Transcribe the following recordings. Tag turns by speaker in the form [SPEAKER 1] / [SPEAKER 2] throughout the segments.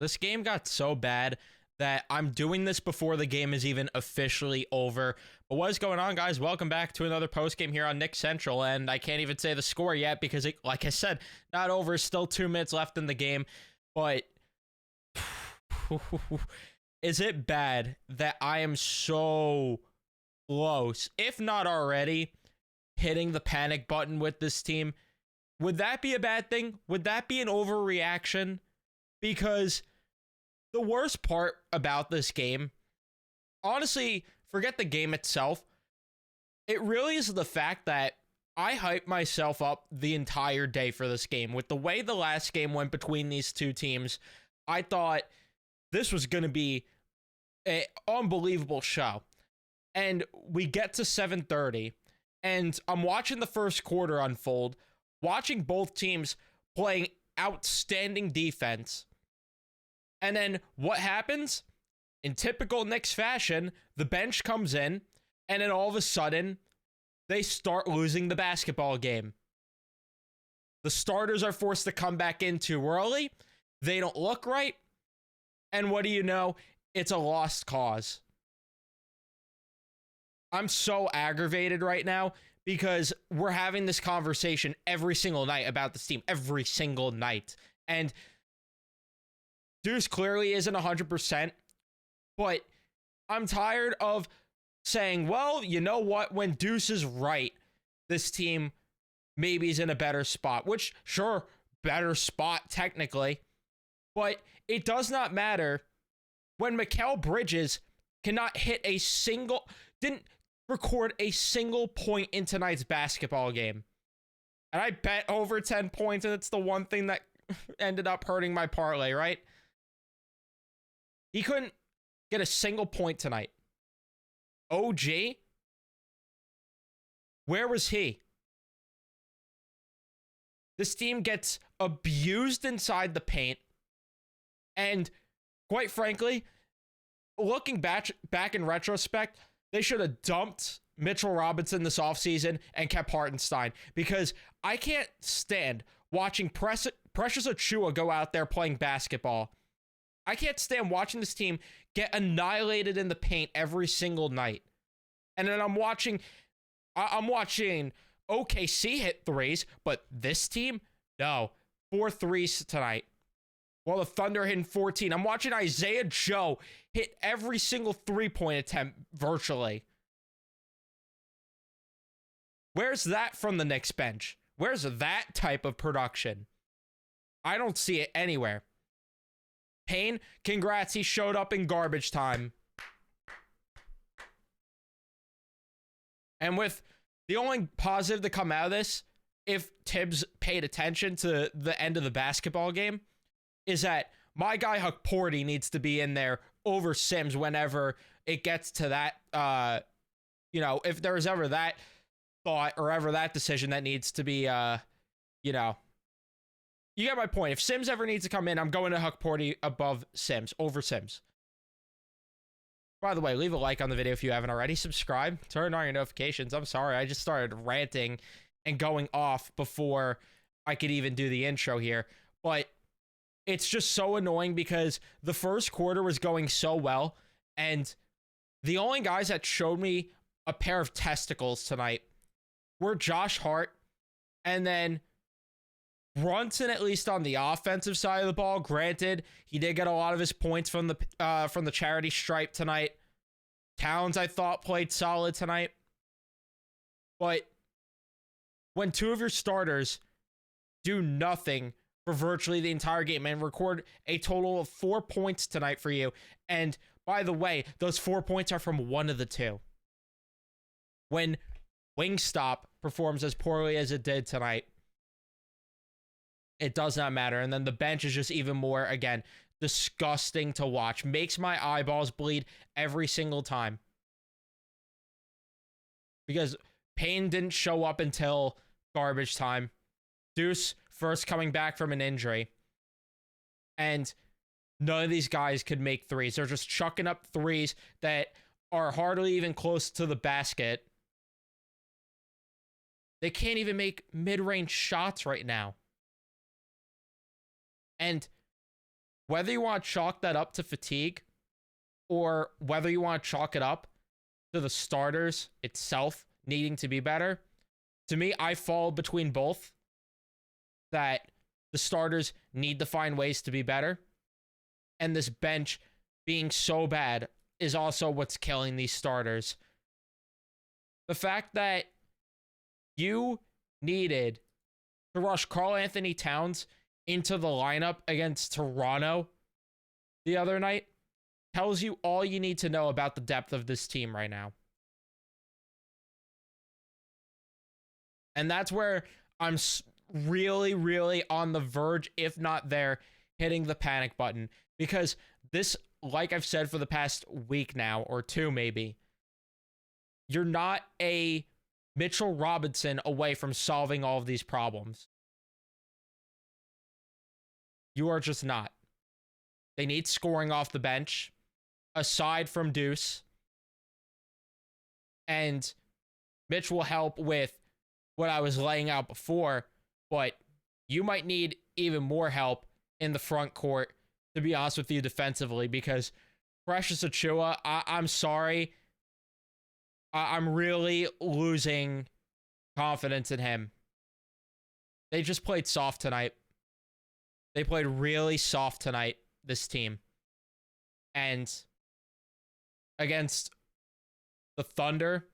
[SPEAKER 1] This game got so bad that I'm doing this before the game is even officially over. But what is going on, guys? Welcome back to another post game here on Knick Central, and I can't even say the score yet because, like I said, not over. Still 2 minutes left in the game, but is it bad that I am so close, if not already, hitting the panic button with this team? Would that be a bad thing? Would that be an overreaction? Because the worst part about this game, honestly, forget the game itself. It really is the fact that I hyped myself up the entire day for this game. With the way the last game went between these two teams, I thought this was going to be an unbelievable show. And we get to 7:30, and I'm watching the first quarter unfold, watching both teams playing outstanding defense. And then what happens? In typical Knicks fashion, the bench comes in, and then all of a sudden, they start losing the basketball game. The starters are forced to come back in too early. They don't look right. And what do you know? It's a lost cause. I'm so aggravated right now because we're having this conversation every single night about this team. Every single night. And Deuce clearly isn't 100%, but I'm tired of saying, well, you know what? When Deuce is right, this team maybe is in a better spot, which, sure, better spot technically, but it does not matter when Mikal Bridges didn't record a single point in tonight's basketball game. And I bet over 10 points, and it's the one thing that ended up hurting my parlay, right? He couldn't get a single point tonight. OG? Where was he? This team gets abused inside the paint. And quite frankly, looking back in retrospect, they should have dumped Mitchell Robinson this offseason and kept Hartenstein, because I can't stand watching Precious Achiuwa go out there playing basketball. I can't stand watching this team get annihilated in the paint every single night. And then I'm watching OKC hit threes, but this team, no. 4 threes tonight. While the Thunder hitting 14. I'm watching Isaiah Joe hit every single three-point attempt virtually. Where's that from the Knicks bench? Where's that type of production? I don't see it anywhere. Payne, congrats, he showed up in garbage time. And with the only positive to come out of this, if Tibbs paid attention to the end of the basketball game, is that my guy Hukporti needs to be in there over Sims whenever it gets to that, if there's ever that thought or ever that decision that needs to be, you get my point. If Sims ever needs to come in, I'm going to Hukporti above Sims, over Sims. By the way, leave a like on the video if you haven't already. Subscribe, turn on your notifications. I'm sorry, I just started ranting and going off before I could even do the intro here. But it's just so annoying because the first quarter was going so well, and the only guys that showed me a pair of testicles tonight were Josh Hart and then Brunson, at least on the offensive side of the ball. Granted, he did get a lot of his points from the charity stripe tonight. Towns, I thought, played solid tonight. But when two of your starters do nothing for virtually the entire game and record a total of 4 points tonight for you, and by the way, those 4 points are from one of the two. When Wingstop performs as poorly as it did tonight, it does not matter. And then the bench is just even more, again, disgusting to watch. Makes my eyeballs bleed every single time. Because Payne didn't show up until garbage time. Deuce first coming back from an injury. And none of these guys could make threes. They're just chucking up threes that are hardly even close to the basket. They can't even make mid-range shots right now. And whether you want to chalk that up to fatigue or whether you want to chalk it up to the starters itself needing to be better, to me, I fall between both. That the starters need to find ways to be better, and this bench being so bad is also what's killing these starters. The fact that you needed to rush Karl Anthony Towns into the lineup against Toronto the other night tells you all you need to know about the depth of this team right now. And that's where I'm really, really on the verge, if not there, hitting the panic button. Because this, like I've said for the past week now, or two maybe, you're not a Mitchell Robinson away from solving all of these problems. You are just not. They need scoring off the bench, aside from Deuce. And Mitch will help with what I was laying out before, but you might need even more help in the front court, to be honest with you, defensively, because Precious Achiuwa, I'm sorry. I'm really losing confidence in him. They just played soft tonight. They played really soft tonight, this team. And against the Thunder,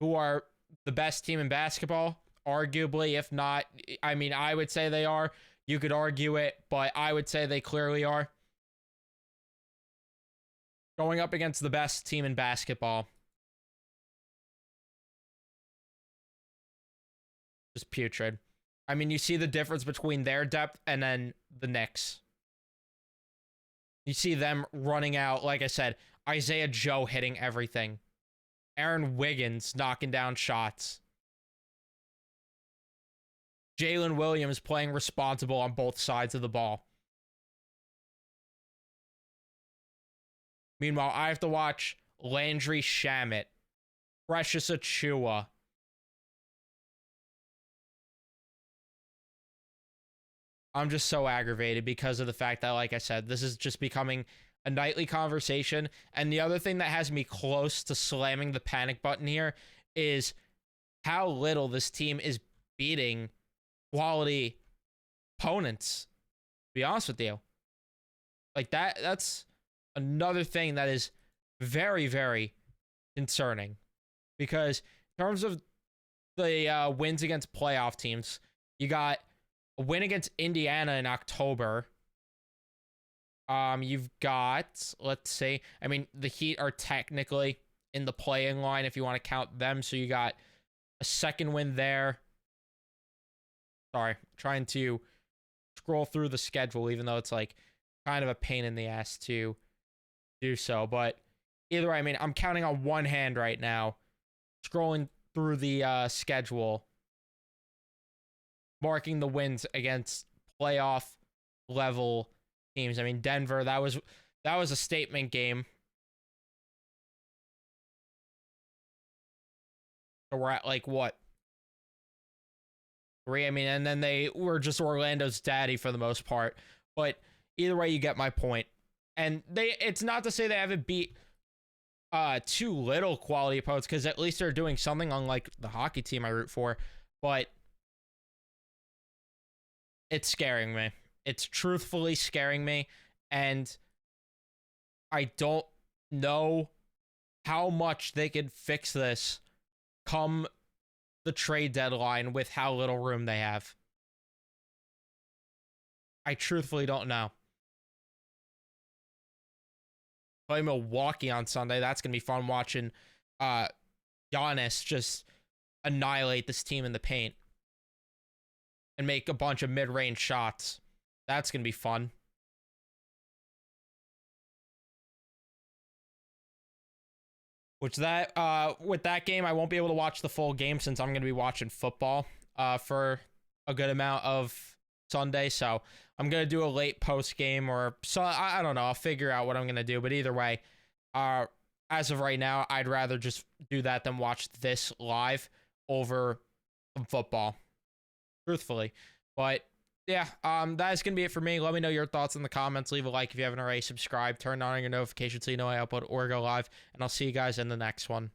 [SPEAKER 1] who are the best team in basketball, arguably, if not, I mean, I would say they are. You could argue it, but I would say they clearly are. Going up against the best team in basketball. Just putrid. I mean, you see the difference between their depth and then the Knicks. You see them running out, like I said, Isaiah Joe hitting everything. Aaron Wiggins knocking down shots. Jalen Williams playing responsible on both sides of the ball. Meanwhile, I have to watch Landry Shamet, Precious Achiuwa. I'm just so aggravated because of the fact that, like I said, this is just becoming a nightly conversation. And the other thing that has me close to slamming the panic button here is how little this team is beating quality opponents, to be honest with you. Like that's another thing that is very, very concerning. Because in terms of the wins against playoff teams, you got a win against Indiana in October. You've got, let's see, I mean, the Heat are technically in the play-in line if you want to count them. So you got a second win there. Sorry, trying to scroll through the schedule, even though it's like kind of a pain in the ass to do so. But either way, I mean, I'm counting on one hand right now, scrolling through the schedule, marking the wins against playoff level teams. I mean, Denver, that was a statement game. So we're at like what? 3, I mean, and then they were just Orlando's daddy for the most part. But either way, you get my point. And it's not to say they haven't beat too little quality opponents, because at least they're doing something, unlike the hockey team I root for. But it's scaring me. It's truthfully scaring me. And I don't know how much they could fix this come the trade deadline with how little room they have. I truthfully don't know. Play Milwaukee on Sunday. That's going to be fun watching Giannis just annihilate this team in the paint and make a bunch of mid-range shots. That's going to be fun. Which with that game, I won't be able to watch the full game since I'm going to be watching football for a good amount of Sunday. So I'm going to do a late post game, or so I don't know. I'll figure out what I'm going to do. But either way, as of right now, I'd rather just do that than watch this live over football, truthfully. But Yeah, that is gonna be it for me. Let me know your thoughts in the comments. Leave a like if you haven't already. Subscribe, turn on your notifications so you know I upload or go live, and I'll see you guys in the next one.